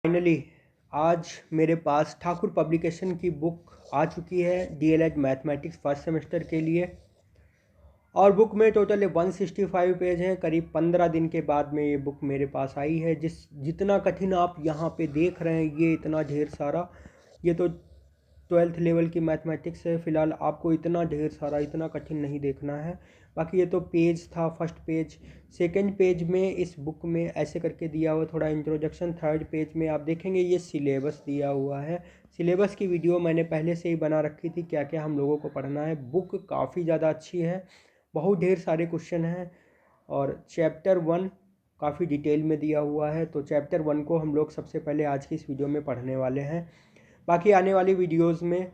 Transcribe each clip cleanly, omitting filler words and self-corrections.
Finally आज मेरे पास Thakur publication की बुक आ चुकी है डीएलएड मैथमेटिक्स फर्स्ट सेमेस्टर के लिए। और बुक में टोटल 165 पेज हैं। करीब 15 दिन के बाद में ये बुक मेरे पास आई है। जितना कठिन आप यहाँ पे देख रहे हैं, ये इतना ढेर सारा, ये तो 12th लेवल की मैथमेटिक्स है। फ़िलहाल आपको इतना ढेर सारा, इतना कठिन नहीं देखना है। बाकी ये तो पेज था, फर्स्ट पेज। सेकंड पेज में इस बुक में ऐसे करके दिया हुआ थोड़ा इंट्रोडक्शन। थर्ड पेज में आप देखेंगे ये सिलेबस दिया हुआ है। सिलेबस की वीडियो मैंने पहले से ही बना रखी थी, क्या क्या हम लोगों को पढ़ना है। बुक काफ़ी ज़्यादा अच्छी है, बहुत ढेर सारे क्वेश्चन हैं। और चैप्टर 1 काफ़ी डिटेल में दिया हुआ है। तो चैप्टर 1 को हम लोग सबसे पहले आज की इस वीडियो में पढ़ने वाले हैं। बाकी आने वाली वीडियोस में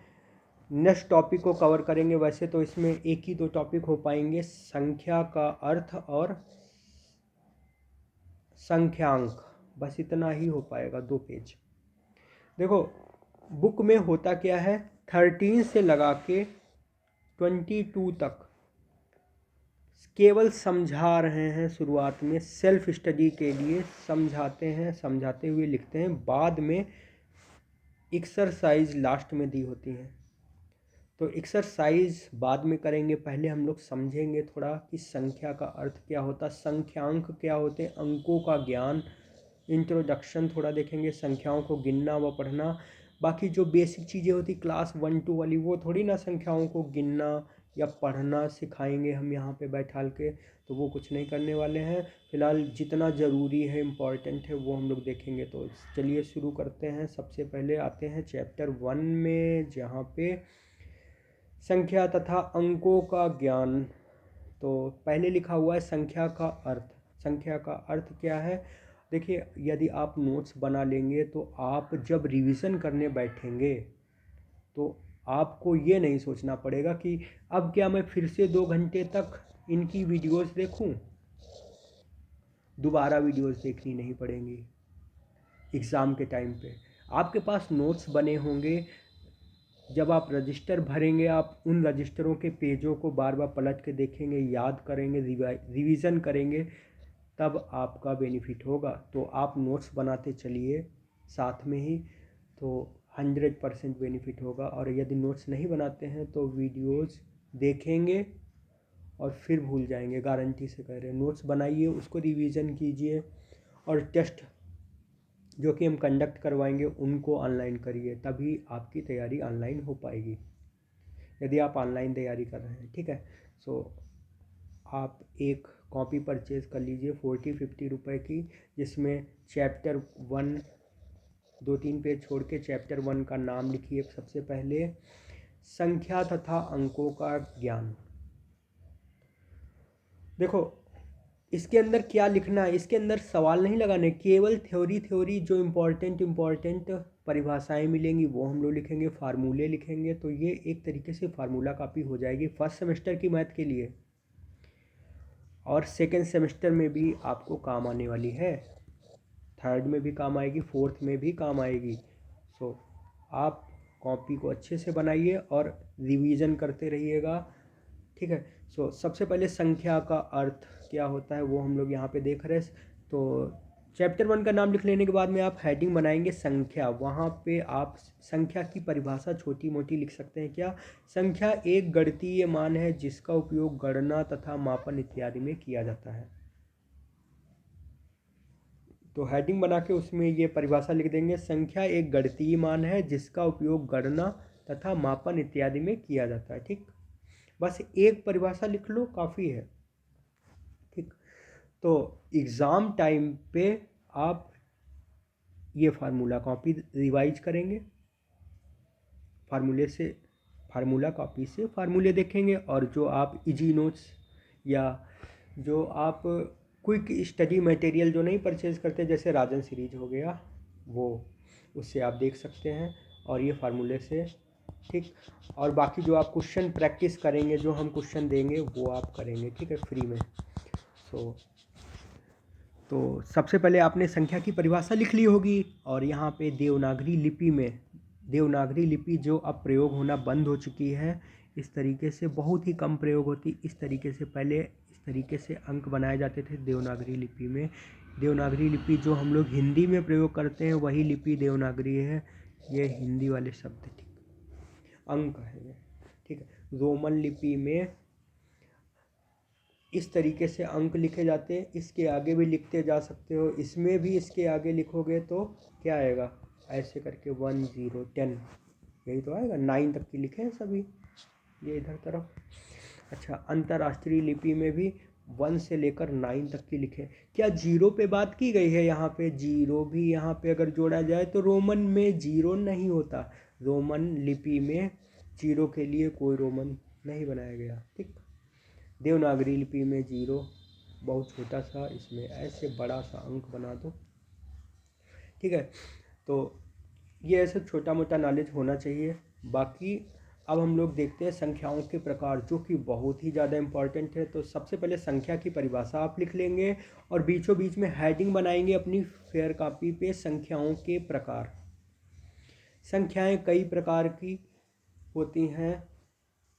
नेक्स्ट टॉपिक को कवर करेंगे। वैसे तो इसमें एक ही दो टॉपिक हो पाएंगे, संख्या का अर्थ और संख्यांक, बस इतना ही हो पाएगा, 2 पेज। देखो बुक में होता क्या है, 13 से लगा के 22 तक केवल समझा रहे हैं। शुरुआत में सेल्फ स्टडी के लिए समझाते हैं, समझाते हुए लिखते हैं। बाद में एक्सरसाइज लास्ट में दी होती हैं। तो एक्सरसाइज बाद में करेंगे, पहले हम लोग समझेंगे थोड़ा कि संख्या का अर्थ क्या होता, संख्यांक क्या होते हैं, अंकों का ज्ञान, इंट्रोडक्शन थोड़ा देखेंगे, संख्याओं को गिनना व पढ़ना। बाकी जो बेसिक चीज़ें होती क्लास 1-2 वाली, वो थोड़ी ना संख्याओं को गिनना या पढ़ना सिखाएंगे हम यहाँ पे बैठाल के, तो वो कुछ नहीं करने वाले हैं। फ़िलहाल जितना ज़रूरी है, इम्पॉर्टेंट है, वो हम लोग देखेंगे। तो चलिए शुरू करते हैं। सबसे पहले आते हैं चैप्टर 1 में, जहाँ पे संख्या तथा अंकों का ज्ञान। तो पहले लिखा हुआ है संख्या का अर्थ। संख्या का अर्थ क्या है, देखिए यदि आप नोट्स बना लेंगे तो आप जब रिवीजन करने बैठेंगे तो आपको ये नहीं सोचना पड़ेगा कि अब क्या मैं फिर से 2 घंटे तक इनकी वीडियोस देखूं। दोबारा वीडियोस देखनी नहीं पड़ेंगी। एग्ज़ाम के टाइम पे आपके पास नोट्स बने होंगे। जब आप रजिस्टर भरेंगे, आप उन रजिस्टरों के पेजों को बार बार पलट के देखेंगे, याद करेंगे, रिवीजन करेंगे, तब आपका बेनिफिट होगा। तो आप नोट्स बनाते चलिए साथ में ही, तो 100% बेनिफिट होगा। और यदि नोट्स नहीं बनाते हैं तो वीडियोस देखेंगे और फिर भूल जाएंगे, गारंटी से कह रहे हैं। नोट्स बनाइए, उसको रिवीजन कीजिए, और टेस्ट जो कि हम कंडक्ट करवाएंगे उनको ऑनलाइन करिए, तभी आपकी तैयारी ऑनलाइन हो पाएगी, यदि आप ऑनलाइन तैयारी कर रहे हैं। ठीक है। सो आप एक कॉपी परचेज़ कर लीजिए 40-50 रुपए की, जिसमें चैप्टर 1 2-3 पेज छोड़ के चैप्टर 1 का नाम लिखिए। सबसे पहले संख्या तथा अंकों का ज्ञान। देखो इसके अंदर क्या लिखना है, इसके अंदर सवाल नहीं लगाने, केवल थ्योरी जो इम्पोर्टेंट परिभाषाएं मिलेंगी वो हम लोग लिखेंगे, फार्मूले लिखेंगे। तो ये एक तरीके से फार्मूला कॉपी हो जाएगी फर्स्ट सेमेस्टर की मैथ के लिए, और सेकेंड सेमेस्टर में भी आपको काम आने वाली है, थर्ड में भी काम आएगी, फोर्थ में भी काम आएगी। सो आप कॉपी को अच्छे से बनाइए और रिवीजन करते रहिएगा। ठीक है। सो सबसे पहले संख्या का अर्थ क्या होता है वो हम लोग यहाँ पे देख रहे हैं। तो चैप्टर 1 का नाम लिख लेने के बाद में आप हेडिंग बनाएंगे संख्या। वहाँ पे आप संख्या की परिभाषा छोटी मोटी लिख सकते हैं। क्या, संख्या एक गणितीय मान है जिसका उपयोग गणना तथा मापन इत्यादि में किया जाता है। तो हेडिंग बना के उसमें ये परिभाषा लिख देंगे, संख्या एक गणितीय मान है जिसका उपयोग गणना तथा मापन इत्यादि में किया जाता है। ठीक, बस एक परिभाषा लिख लो, काफ़ी है। ठीक, तो एग्ज़ाम टाइम पे आप ये फार्मूला कॉपी रिवाइज करेंगे, फार्मूला कॉपी से फार्मूले देखेंगे, और जो आप इजी नोट्स या जो आप क्विक स्टडी मटेरियल जो नहीं परचेज़ करते, जैसे राजन सीरीज हो गया, वो उससे आप देख सकते हैं, और ये फार्मूले से। ठीक, और बाकी जो आप क्वेश्चन प्रैक्टिस करेंगे, जो हम क्वेश्चन देंगे वो आप करेंगे, ठीक है, फ्री में। तो सबसे पहले आपने संख्या की परिभाषा लिख ली होगी, और यहाँ पे देवनागरी लिपि में, देवनागरी लिपि जो अब प्रयोग होना बंद हो चुकी है, इस तरीके से बहुत ही कम प्रयोग होती। इस तरीके से पहले इस तरीके से अंक बनाए जाते थे देवनागरी लिपि में। देवनागरी लिपि जो हम लोग हिंदी में प्रयोग करते हैं वही लिपि देवनागरी है। ये हिंदी वाले शब्द, ठीक, अंक है ये, ठीक है। रोमन लिपि में इस तरीके से अंक लिखे जाते हैं, इसके आगे भी लिखते जा सकते हो, इसमें भी इसके आगे लिखोगे तो क्या आएगा, ऐसे करके 1 0 10, यही तो आएगा। 9 तक की लिखे हैं सभी, ये इधर तरफ। अच्छा, अंतर्राष्ट्रीय लिपि में भी 1 से लेकर 9 तक की लिखे। क्या जीरो पे बात की गई है यहाँ पे? जीरो भी यहाँ पे अगर जोड़ा जाए तो रोमन में जीरो नहीं होता। रोमन लिपि में जीरो के लिए कोई रोमन नहीं बनाया गया, ठीक। देवनागरी लिपि में जीरो बहुत छोटा सा, इसमें ऐसे बड़ा सा अंक बना दो, ठीक है। तो ये ऐसे छोटा मोटा नॉलेज होना चाहिए। बाकी अब हम लोग देखते हैं संख्याओं के प्रकार, जो कि बहुत ही ज़्यादा इम्पॉर्टेंट है। तो सबसे पहले संख्या की परिभाषा आप लिख लेंगे और बीचों बीच में हेडिंग बनाएंगे अपनी फेयर कॉपी पे, संख्याओं के प्रकार। संख्याएं कई प्रकार की होती हैं,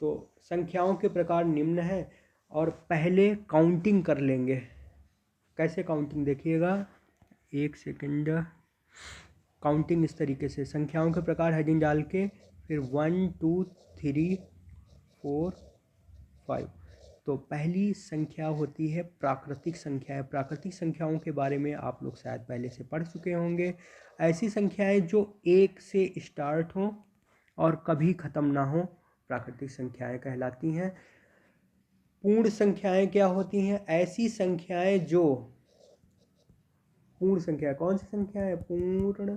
तो संख्याओं के प्रकार निम्न हैं। और पहले काउंटिंग कर लेंगे। कैसे काउंटिंग, देखिएगा, एक सेकंड। काउंटिंग इस तरीके से, संख्याओं के प्रकार हेडिंग डाल के फिर 1 2 3 4 5। तो पहली संख्या होती है प्राकृतिक संख्याएं। प्राकृतिक संख्याओं के बारे में आप लोग शायद पहले से पढ़ चुके होंगे। ऐसी संख्याएं जो 1 से स्टार्ट हों और कभी ख़त्म ना हो, प्राकृतिक संख्याएं कहलाती हैं। पूर्ण संख्याएं क्या होती हैं? ऐसी संख्याएं जो, पूर्ण संख्या कौन सी संख्या है? पूर्ण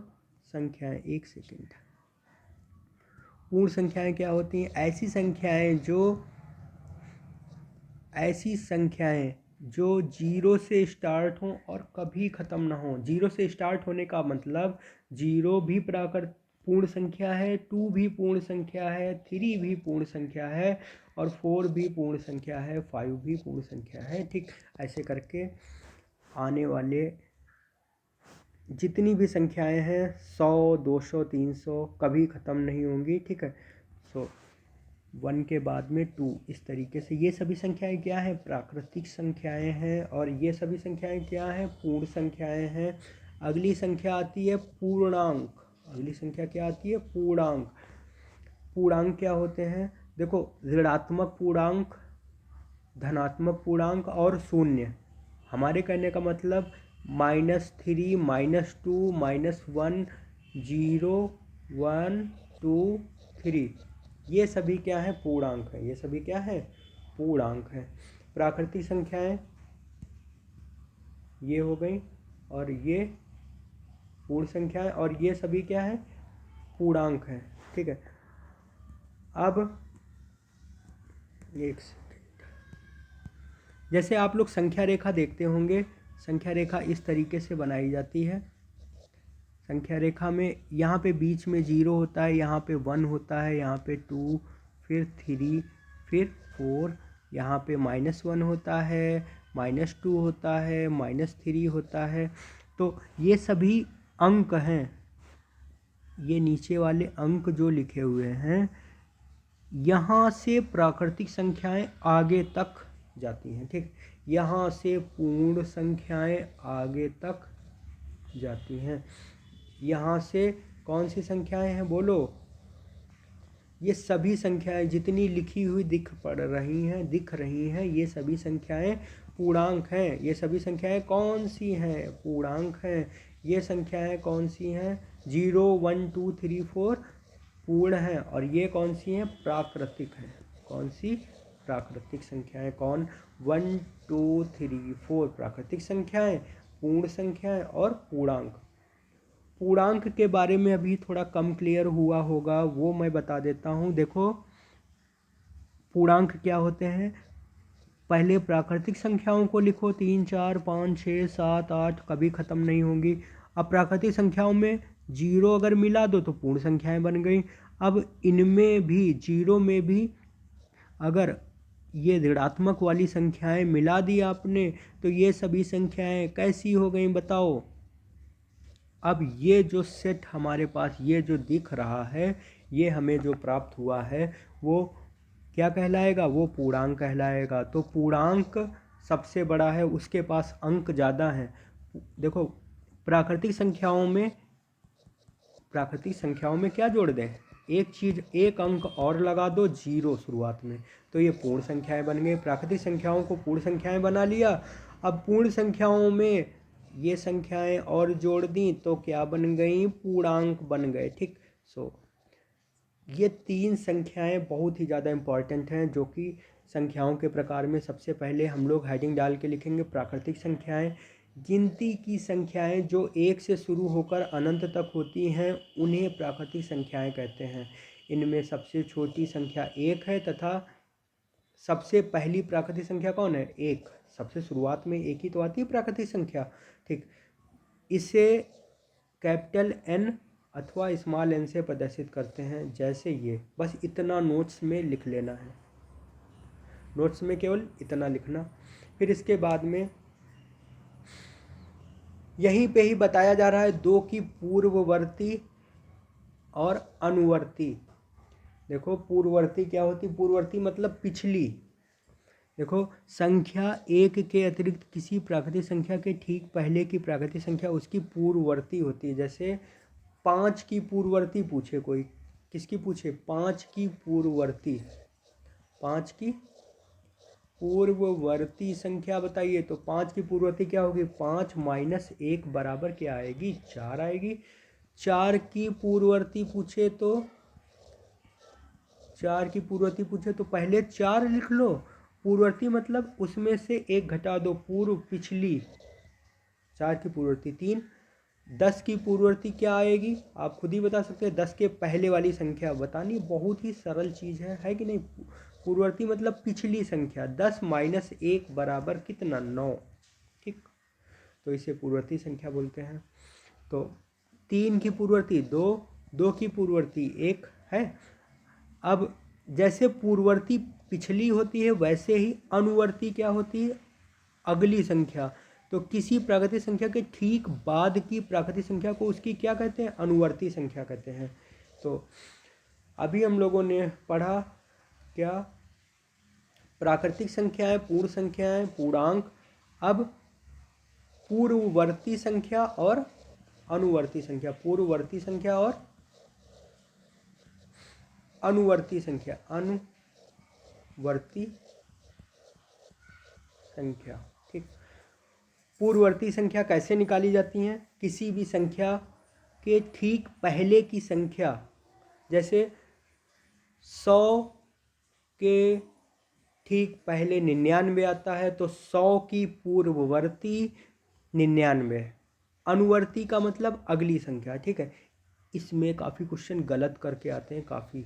संख्याएं, एक सेकंड। पूर्ण संख्याएं क्या होती हैं? ऐसी संख्याएं जो जीरो से स्टार्ट हों और कभी ख़त्म ना हो। जीरो से स्टार्ट होने का मतलब जीरो भी पूर्ण संख्या है, 2 भी पूर्ण संख्या है, 3 भी पूर्ण संख्या है और 4 भी पूर्ण संख्या है, 5 भी पूर्ण संख्या है, ठीक। ऐसे करके आने वाले जितनी भी संख्याएं हैं 100 200 300 कभी ख़त्म नहीं होंगी, ठीक है। सो 1 के बाद में 2, इस तरीके से ये सभी संख्याएं क्या हैं? प्राकृतिक संख्याएं हैं। और ये सभी संख्याएं क्या हैं? पूर्ण संख्याएं हैं। अगली संख्या आती है पूर्णांक। अगली संख्या क्या आती है? पूर्णांक। पूर्णांक क्या होते हैं? देखो, ऋणात्मक पूर्णांक, धनात्मक पूर्णांक और शून्य। हमारे कहने का मतलब -3 -2 -1 0 1 2 3, ये सभी क्या है? पूर्णांक है। ये सभी क्या है? पूर्णांक है। प्राकृतिक संख्याएं ये हो गई और ये पूर्ण संख्याएं, और ये सभी क्या है? पूर्णांक है, ठीक है। अब एक सेकंड, जैसे आप लोग संख्या रेखा देखते होंगे, संख्या रेखा इस तरीके से बनाई जाती है। संख्या रेखा में यहाँ पे बीच में 0 होता है, यहाँ पे 1 होता है, यहाँ पे 2, फिर 3, फिर 4, यहाँ पे -1 होता है, -2 होता है, -3 होता है। तो ये सभी अंक हैं। ये नीचे वाले अंक जो लिखे हुए हैं, यहाँ से प्राकृतिक संख्याएं आगे तक जाती हैं, ठीक। यहाँ से पूर्ण संख्याएं आगे तक जाती हैं। यहाँ से कौन सी संख्याएं हैं बोलो? ये सभी संख्याएं जितनी लिखी हुई दिख रही हैं, ये सभी संख्याएं पूर्णांक हैं। ये सभी संख्याएं कौन सी हैं? पूर्णांक हैं। ये संख्याएं कौन सी हैं? 0 1 2 3 4 पूर्ण हैं। और ये कौन सी हैं? प्राकृतिक हैं। कौन सी? प्राकृतिक संख्याएं। कौन? 1 2 3 4 प्राकृतिक संख्याएं, पूर्ण संख्याएं और पूर्णांक। पूर्णांक के बारे में अभी थोड़ा कम क्लियर हुआ होगा, वो मैं बता देता हूँ। देखो, पूर्णांक क्या होते हैं? पहले प्राकृतिक संख्याओं को लिखो, 3 4 5 6 7 8 कभी ख़त्म नहीं होंगी। अब प्राकृतिक संख्याओं में 0 अगर मिला दो तो पूर्ण संख्याएं बन गई। अब इनमें भी 0 में भी अगर ये ऋणात्मक वाली संख्याएं मिला दी आपने तो ये सभी संख्याएं कैसी हो गई बताओ? अब ये जो सेट हमारे पास ये जो दिख रहा है, ये हमें जो प्राप्त हुआ है वो क्या कहलाएगा? वो पूर्णांक कहलाएगा। तो पूर्णांक सबसे बड़ा है, उसके पास अंक ज़्यादा हैं। देखो प्राकृतिक संख्याओं में क्या जोड़ दें, एक चीज़, एक अंक और लगा दो, जीरो शुरुआत में, तो ये पूर्ण संख्याएं बन गई। प्राकृतिक संख्याओं को पूर्ण संख्याएं बना लिया। अब पूर्ण संख्याओं में ये संख्याएं और जोड़ दी तो क्या बन गई, पूर्णांक बन गए। ठीक, सो ये तीन संख्याएं बहुत ही ज़्यादा इम्पॉर्टेंट हैं, जो कि संख्याओं के प्रकार में सबसे पहले हम लोग हेडिंग डाल के लिखेंगे प्राकृतिक संख्याएं। गिनती की संख्याएं जो एक से शुरू होकर अनंत तक होती हैं उन्हें प्राकृतिक संख्याएं कहते हैं। इनमें सबसे छोटी संख्या एक है तथा सबसे पहली प्राकृतिक संख्या कौन है, एक। सबसे शुरुआत में एक ही तो आती है प्राकृतिक संख्या। ठीक, इसे कैपिटल एन अथवा स्मॉल एन से प्रदर्शित करते हैं, जैसे ये। बस इतना नोट्स में लिख लेना है, नोट्स में केवल इतना लिखना। फिर इसके बाद में यहीं पे ही बताया जा रहा है दो की पूर्ववर्ती और अनुवर्ती। देखो पूर्ववर्ती क्या होती, पूर्ववर्ती मतलब पिछली। देखो संख्या एक के अतिरिक्त किसी प्राकृतिक संख्या के ठीक पहले की प्राकृतिक संख्या उसकी पूर्ववर्ती होती है। जैसे 5 की पूर्ववर्ती पूछे कोई, किसकी पूछे, 5 की पूर्ववर्ती, 5 की पूर्ववर्ती संख्या बताइए, तो 5 की पूर्ववर्ती क्या होगी, 5 माइनस 1 बराबर क्या आएगी, 4 आएगी। 4 की पूर्ववर्ती पूछे तो 4 की पूर्ववर्ती पूछे तो पहले 4 लिख लो, पूर्ववर्ती मतलब उसमें से एक घटा दो, पूर्व पिछली। 4 की पूर्ववर्ती 3। 10 की पूर्ववर्ती क्या आएगी, आप खुद ही बता सकते हैं। 10 के पहले वाली संख्या बतानी, बहुत ही सरल चीज़ है कि नहीं। पूर्ववर्ती मतलब पिछली संख्या। 10 माइनस 1 बराबर कितना, 9। ठीक, तो इसे पूर्ववर्ती संख्या बोलते हैं। तो 3 की पूर्ववर्ती 2, 2 की पूर्ववर्ती 1 है। अब जैसे पूर्ववर्ती पिछली होती है वैसे ही अनुवर्ती क्या होती है, अगली संख्या। तो किसी प्राकृतिक संख्या के ठीक बाद की प्राकृतिक संख्या को उसकी क्या कहते हैं, अनुवर्ती संख्या कहते हैं। तो अभी हम लोगों ने पढ़ा क्या, प्राकृतिक संख्याएं, पूर्ण संख्याएं, पूर्णांक। अब पूर्ववर्ती संख्या और अनुवर्ती संख्या, पूर्ववर्ती संख्या और अनुवर्ती संख्या, अनुवर्ती संख्या। ठीक, पूर्ववर्ती संख्या कैसे निकाली जाती हैं, किसी भी संख्या के ठीक पहले की संख्या, जैसे 100 के ठीक पहले 99 आता है तो 100 की पूर्ववर्ती 99। अनुवर्ती का मतलब अगली संख्या। ठीक है, इसमें काफ़ी क्वेश्चन गलत करके आते हैं, काफ़ी।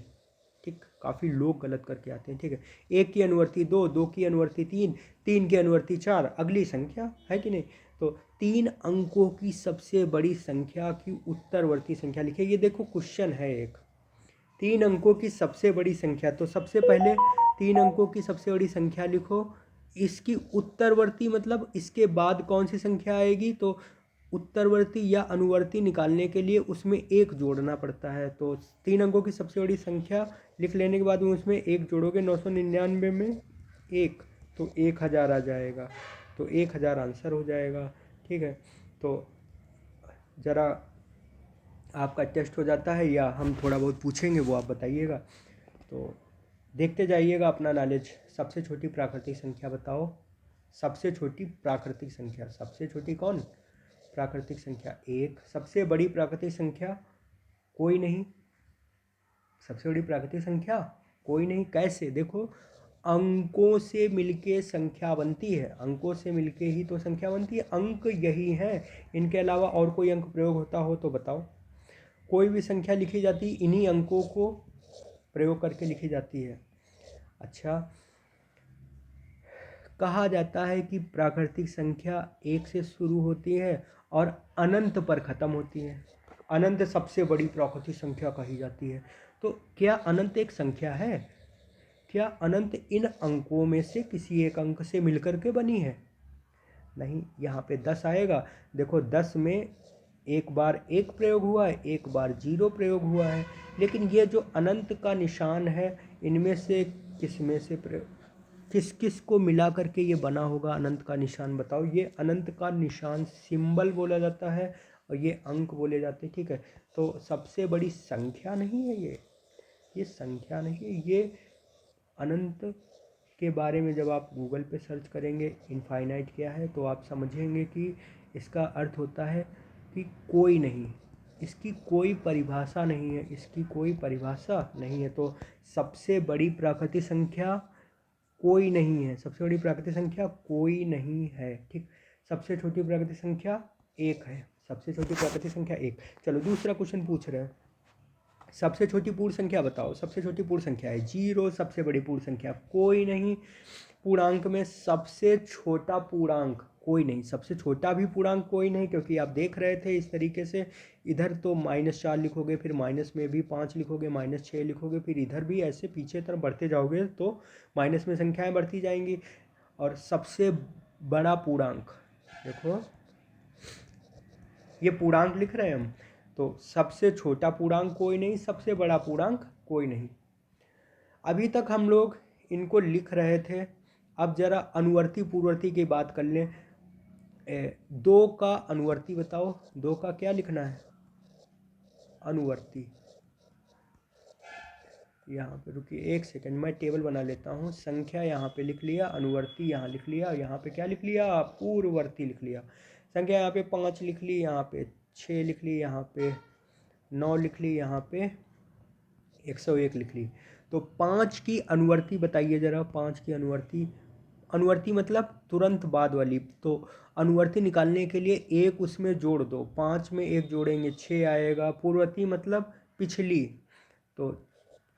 ठीक, काफ़ी लोग गलत करके आते हैं। ठीक है, 1 की अनुवर्ती 2, 2 की अनुवर्ती 3, 3 की अनुवर्ती 4, अगली संख्या है कि नहीं। तो 3 अंकों की सबसे बड़ी संख्या की उत्तरवर्ती संख्या लिखिए। ये देखो क्वेश्चन है एक, 3 अंकों की सबसे बड़ी संख्या, तो सबसे पहले 3 अंकों की सबसे बड़ी संख्या लिखो। इसकी उत्तरवर्ती मतलब इसके बाद कौन सी संख्या आएगी, तो उत्तरवर्ती या अनुवर्ती निकालने के लिए उसमें एक जोड़ना पड़ता है। तो 3 अंकों की सबसे बड़ी संख्या लिख लेने के बाद में उसमें एक जोड़ोगे, 999 में 1 तो 1000 आ जाएगा, तो 1000 आंसर हो जाएगा। ठीक है, तो ज़रा आपका टेस्ट हो जाता है या हम थोड़ा बहुत पूछेंगे वो आप बताइएगा, तो देखते जाइएगा अपना नॉलेज। सबसे छोटी प्राकृतिक संख्या बताओ, सबसे छोटी प्राकृतिक संख्या, सबसे छोटी कौन, प्राकृतिक संख्या 1। सबसे बड़ी प्राकृतिक संख्या कोई नहीं, सबसे बड़ी प्राकृतिक संख्या कोई नहीं। कैसे, देखो अंकों से मिलके संख्या बनती है, अंकों से मिलके ही तो संख्या बनती है, अंक यही है। इनके अलावा और कोई अंक प्रयोग होता हो तो बताओ। कोई भी संख्या लिखी जाती इन्हीं अंकों को प्रयोग करके लिखी जाती है। अच्छा, कहा जाता है कि प्राकृतिक संख्या 1 से शुरू होती है और अनंत पर ख़त्म होती है। अनंत सबसे बड़ी प्राकृतिक संख्या कही जाती है। तो क्या अनंत एक संख्या है, क्या अनंत इन अंकों में से किसी एक अंक से मिलकर के बनी है, नहीं। यहाँ पे 10 आएगा, देखो 10 में एक बार 1 प्रयोग हुआ है, एक बार 0 प्रयोग हुआ है, लेकिन ये जो अनंत का निशान है इनमें से किस में से प्रयोग, किस किस को मिला करके ये बना होगा अनंत का निशान, बताओ। ये अनंत का निशान सिंबल बोला जाता है और ये अंक बोले जाते हैं, ठीक है। तो सबसे बड़ी संख्या नहीं है ये संख्या नहीं है, ये अनंत के बारे में जब आप गूगल पे सर्च करेंगे इनफाइनाइट क्या है तो आप समझेंगे कि इसका अर्थ होता है कि कोई नहीं, इसकी कोई परिभाषा नहीं है, इसकी कोई परिभाषा नहीं है। तो सबसे बड़ी प्राकृतिक संख्या कोई नहीं है, सबसे बड़ी प्राकृतिक संख्या कोई नहीं है, ठीक। सबसे छोटी प्राकृतिक संख्या एक है, सबसे छोटी प्राकृतिक संख्या एक। चलो दूसरा क्वेश्चन पूछ रहे हैं, सबसे छोटी पूर्ण संख्या बताओ। सबसे छोटी पूर्ण संख्या है 0, सबसे बड़ी पूर्ण संख्या कोई नहीं। पूर्णांक में सबसे छोटा पूर्णांक कोई नहीं, सबसे छोटा भी पूर्णांक कोई नहीं, क्योंकि आप देख रहे थे इस तरीके से, इधर तो -4 लिखोगे, फिर माइनस में भी 5 लिखोगे, -6 लिखोगे, फिर इधर भी ऐसे पीछे तरफ बढ़ते जाओगे तो माइनस में संख्याएं बढ़ती जाएंगी। और सबसे बड़ा पूर्णांक देखो, ये पूर्णांक लिख रहे हैं हम, तो सबसे छोटा पूर्णांक कोई नहीं, सबसे बड़ा पूर्णांक कोई नहीं। अभी तक हम लोग इनको लिख रहे थे, अब जरा अनुवर्ती पूर्ववर्ती की बात कर लें। 2 का अनुवर्ती बताओ, 2 का क्या लिखना है अनुवर्ती। यहाँ पे रुकिए एक सेकंड, मैं टेबल बना लेता हूँ। संख्या यहाँ पे लिख लिया, अनुवर्ती यहाँ लिख लिया, यहाँ पे क्या लिख लिया पूर्ववर्ती लिख लिया। संख्या यहाँ पे 5 लिख ली, यहाँ पे 6 लिख ली, यहाँ पे 9 लिख ली, यहाँ पे 101 लिख ली। तो 5 की अनुवर्ती बताइए जरा, 5 की अनुवर्ती। अनुवर्ती मतलब तुरंत बाद वाली, तो अनुवर्ती निकालने के लिए एक उसमें जोड़ दो, 5 में 1 जोड़ेंगे 6 आएगा। पूर्ववर्ती मतलब पिछली, तो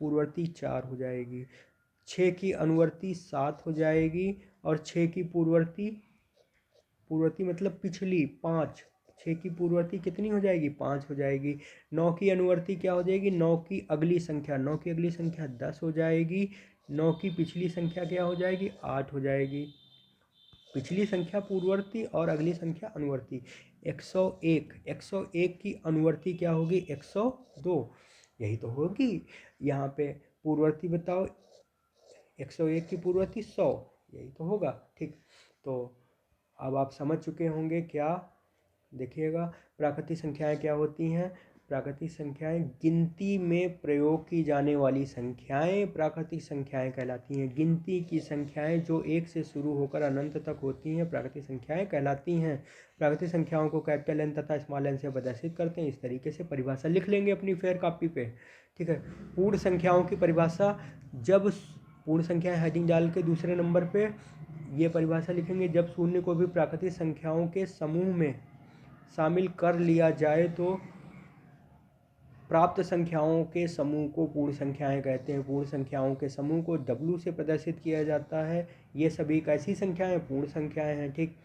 पूर्ववर्ती 4 हो जाएगी। 6 की अनुवर्ती 7 हो जाएगी, और 6 की पूर्ववर्ती, पूर्ववर्ती मतलब पिछली 5, 6 की पूर्ववर्ती कितनी हो जाएगी 5 हो जाएगी। 9 की अनुवर्ती क्या हो जाएगी, 9 की अगली संख्या, 9 की अगली संख्या 10 हो जाएगी। 9 की पिछली संख्या क्या हो जाएगी 8 हो जाएगी। पिछली संख्या पूर्ववर्ती और अगली संख्या अनुवर्ती। 101, 101 की अनुवर्ती क्या होगी 102, यही तो होगी। यहाँ पे पूर्ववर्ती बताओ, 101 की पूर्ववर्ती 100, यही तो होगा, ठीक। तो अब आप समझ चुके होंगे क्या, देखिएगा प्राकृतिक संख्याएं क्या होती हैं। प्राकृतिक संख्याएं गिनती में प्रयोग की जाने वाली संख्याएं प्राकृतिक संख्याएं कहलाती हैं। गिनती की संख्याएं जो 1 से शुरू होकर अनंत तक होती हैं प्राकृतिक संख्याएं कहलाती हैं। प्राकृतिक संख्याओं को कैपिटल एन तथा स्मॉल एन से प्रदर्शित करते हैं। इस तरीके से परिभाषा लिख लेंगे अपनी फेयर कॉपी पे, ठीक है। पूर्ण संख्याओं की परिभाषा, जब पूर्ण संख्याएं हेडिंग डाल के दूसरे नंबर पे ये परिभाषा लिखेंगे, जब शून्य को भी प्राकृतिक संख्याओं के समूह में शामिल कर लिया जाए तो प्राप्त संख्याओं के समूह को पूर्ण संख्याएं कहते हैं। पूर्ण संख्याओं के समूह को W से प्रदर्शित किया जाता है। ये सभी कैसी संख्याएं, पूर्ण संख्याएं हैं, ठीक।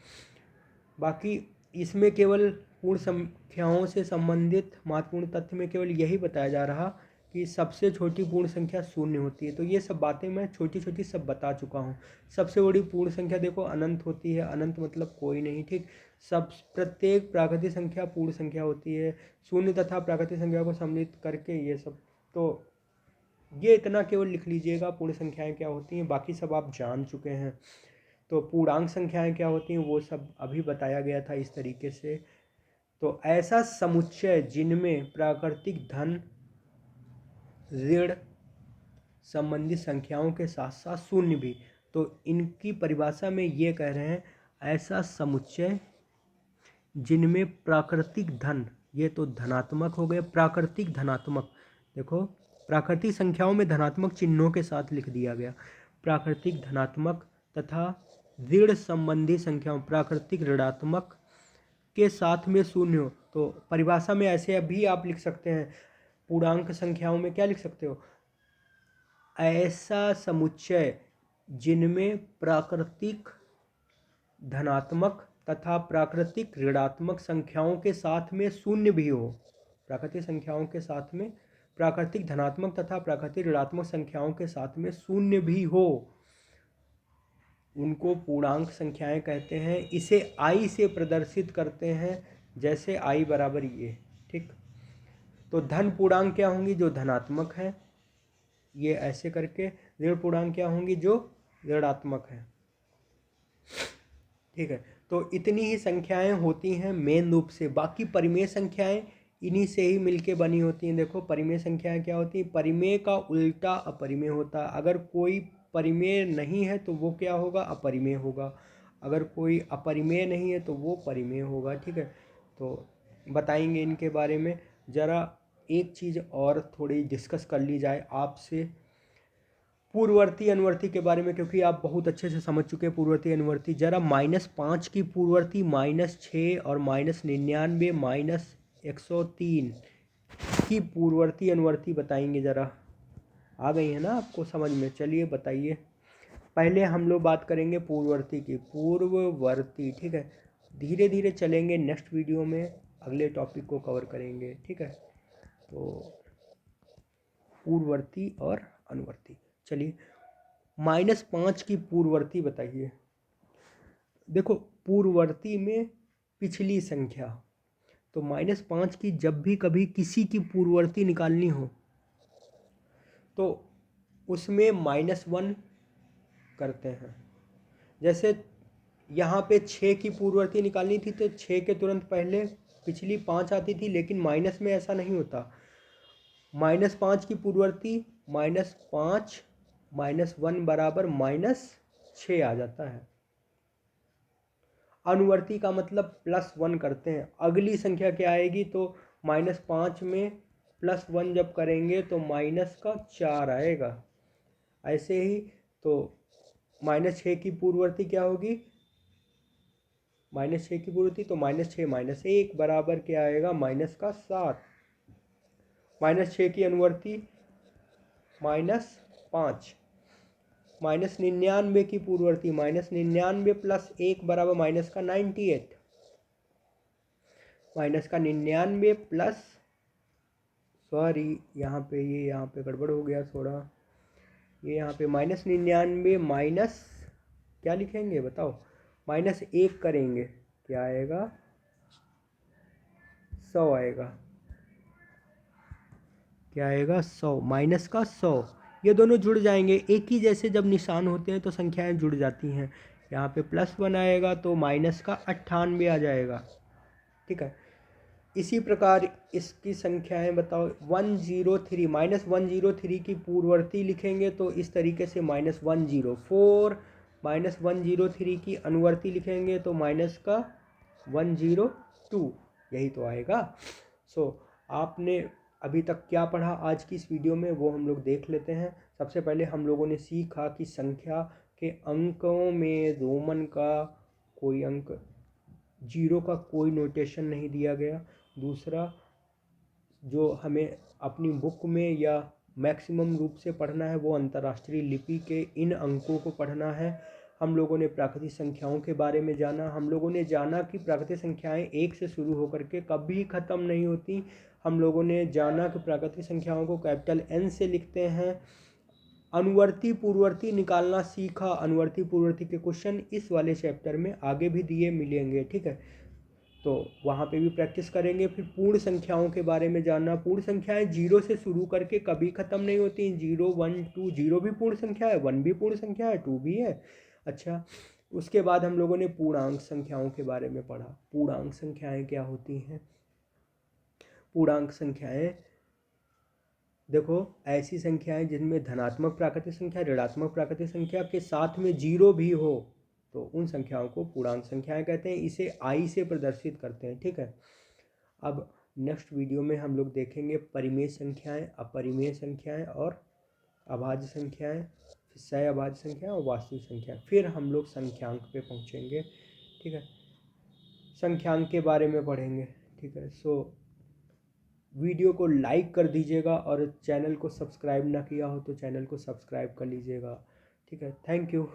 बाकी इसमें केवल पूर्ण संख्याओं से संबंधित महत्वपूर्ण तथ्य में केवल यही बताया जा रहा कि सबसे छोटी पूर्ण संख्या 0 होती है। तो ये सब बातें मैं छोटी छोटी सब बता चुका हूँ। सबसे बड़ी पूर्ण संख्या देखो अनंत होती है, अनंत मतलब कोई नहीं, ठीक। सब प्रत्येक प्राकृतिक संख्या पूर्ण संख्या होती है। शून्य तथा प्राकृतिक संख्या को सम्मिलित करके ये सब, तो ये इतना केवल लिख लीजिएगा पूर्ण संख्याएं क्या होती हैं, बाकी सब आप जान चुके हैं। तो पूर्णांक संख्याएं क्या होती हैं वो सब अभी बताया गया था इस तरीके से। तो ऐसा समुच्चय जिनमें प्राकृतिक धन ऋण संबंधित संख्याओं के साथ साथ शून्य भी, तो इनकी परिभाषा में ये कह रहे हैं ऐसा समुच्चय जिनमें प्राकृतिक धन, ये तो धनात्मक हो गए, प्राकृतिक धनात्मक, देखो प्राकृतिक संख्याओं में धनात्मक चिन्हों के साथ लिख दिया गया। प्राकृतिक धनात्मक तथा ऋण संबंधी संख्याओं प्राकृतिक ऋणात्मक के साथ में शून्य हो। तो परिभाषा में ऐसे भी आप लिख सकते हैं, पूर्णांक संख्याओं में क्या लिख सकते हो, ऐसा समुच्चय जिनमें प्राकृतिक धनात्मक तथा प्राकृतिक ऋणात्मक संख्याओं के साथ में शून्य भी हो। प्राकृतिक संख्याओं के साथ में प्राकृतिक धनात्मक तथा प्राकृतिक ऋणात्मक संख्याओं के साथ में शून्य भी हो, उनको पूर्णांक संख्याएं कहते हैं। इसे I से प्रदर्शित करते हैं, जैसे I बराबर ये, ठीक। तो धन पूर्णांक क्या होंगी, जो धनात्मक है, ये ऐसे करके। ऋण पूर्णांक क्या होंगी, जो ऋणात्मक है। ठीक है, तो इतनी ही संख्याएं होती हैं मेन रूप से, बाकी परिमेय संख्याएं इन्हीं से ही मिलके बनी होती हैं। देखो परिमेय संख्याएं क्या होती हैं, परिमेय का उल्टा अपरिमेय होता है। अगर कोई परिमेय नहीं है तो वो क्या होगा, अपरिमेय होगा। अगर कोई अपरिमेय नहीं है तो वो परिमेय होगा। ठीक है, तो बताएंगे इनके बारे में। ज़रा एक चीज़ और थोड़ी डिस्कस कर ली जाए आपसे पूर्ववर्ती अनुवर्ती के बारे में, क्योंकि आप बहुत अच्छे से समझ चुके हैं पूर्ववर्ती अनुवर्ती। जरा -5 की पूर्ववर्ती, -6 और -99 -103 की पूर्ववर्ती अनुवर्ती बताएंगे जरा। आ गई है ना आपको समझ में? चलिए बताइए। पहले हम लोग बात करेंगे पूर्ववर्ती की। पूर्ववर्ती, ठीक है, धीरे धीरे चलेंगे, नेक्स्ट वीडियो में अगले टॉपिक को कवर करेंगे। ठीक है, तो पूर्ववर्ती और अनुवर्ती। चलिए, -5 की पूर्ववर्ती बताइए। देखो पूर्ववर्ती में पिछली संख्या, तो -5 की जब भी कभी किसी की पूर्ववर्ती निकालनी हो तो उसमें -1 करते हैं। जैसे यहाँ पे 6 की पूर्ववर्ती निकालनी थी तो 6 के तुरंत पहले पिछली 5 आती थी, लेकिन माइनस में ऐसा नहीं होता। -5 की पूर्ववर्ती -5 -1 बराबर -6 आ जाता है। अनुवर्ती का मतलब +1 करते हैं। अगली संख्या क्या आएगी, तो -5 में +1 जब करेंगे तो -4 आएगा। ऐसे ही तो -6 की पूर्ववर्ती क्या होगी, -6 की पूर्ववर्ती तो -6 -1 बराबर क्या आएगा, -7। -6 की अनुवर्ती -5। -99 की पूर्ववर्ती -99 + 1 बराबर -98। -99 प्लस, सॉरी यहाँ पे गड़बड़ हो गया थोड़ा। ये यहाँ पे -99 माइनस क्या लिखेंगे बताओ, -1 करेंगे क्या आएगा, 100 आएगा। क्या आएगा, 100 माइनस का 100। ये दोनों जुड़ जाएंगे, एक ही जैसे जब निशान होते हैं तो संख्याएं जुड़ जाती हैं। यहाँ पे +1 आएगा तो -98 आ जाएगा। ठीक है, इसी प्रकार इसकी संख्याएं बताओ। 103 -103 की पूर्ववर्ती लिखेंगे तो इस तरीके से -104। -103 की अनुवर्ती लिखेंगे तो -102, यही तो आएगा। आपने अभी तक क्या पढ़ा आज की इस वीडियो में वो हम लोग देख लेते हैं। सबसे पहले हम लोगों ने सीखा कि संख्या के अंकों में रोमन का कोई अंक, जीरो का कोई नोटेशन नहीं दिया गया। दूसरा, जो हमें अपनी बुक में या मैक्सिमम रूप से पढ़ना है वो अंतर्राष्ट्रीय लिपि के इन अंकों को पढ़ना है। हम लोगों ने प्राकृतिक संख्याओं के बारे में जाना। हम लोगों ने जाना कि प्राकृतिक संख्याएं 1 से शुरू होकर के कभी ख़त्म नहीं होती। हम लोगों ने जाना कि प्राकृतिक संख्याओं को कैपिटल N से लिखते हैं। अनुवर्ती पूर्ववर्ती निकालना सीखा। अनुवर्ती पूर्ववर्ती के क्वेश्चन इस वाले चैप्टर में आगे भी दिए मिलेंगे। ठीक है, तो वहाँ पे भी प्रैक्टिस करेंगे। फिर पूर्ण संख्याओं के बारे में जानना। पूर्ण संख्याएं 0 से शुरू करके कभी ख़त्म नहीं होती। 0 1 2, 0 भी पूर्ण संख्या है, 1 भी पूर्ण संख्या है, 2 भी है। अच्छा, उसके बाद हम लोगों ने पूर्णांक संख्याओं के बारे में पढ़ा। पूर्णांक संख्याएं क्या होती हैं। पूर्णांक संख्याएं देखो ऐसी संख्याएं जिनमें धनात्मक प्राकृतिक संख्या, ऋणात्मक प्राकृतिक संख्या के साथ में 0 भी हो तो उन संख्याओं को पूर्णांक संख्याएं कहते हैं। इसे आई से प्रदर्शित करते हैं। ठीक है, अब नेक्स्ट वीडियो में हम लोग देखेंगे परिमेय संख्याएं, अपरिमेय संख्याएं और अभाज्य संख्याएं, सह अभाज्य संख्याएं और वास्तविक संख्याएं। फिर हम लोग संख्यांक पे पहुंचेंगे। ठीक है, संख्यांक के बारे में पढ़ेंगे। ठीक है, वीडियो को लाइक कर दीजिएगा और चैनल को सब्सक्राइब ना किया हो तो चैनल को सब्सक्राइब कर लीजिएगा। ठीक है, थैंक यू।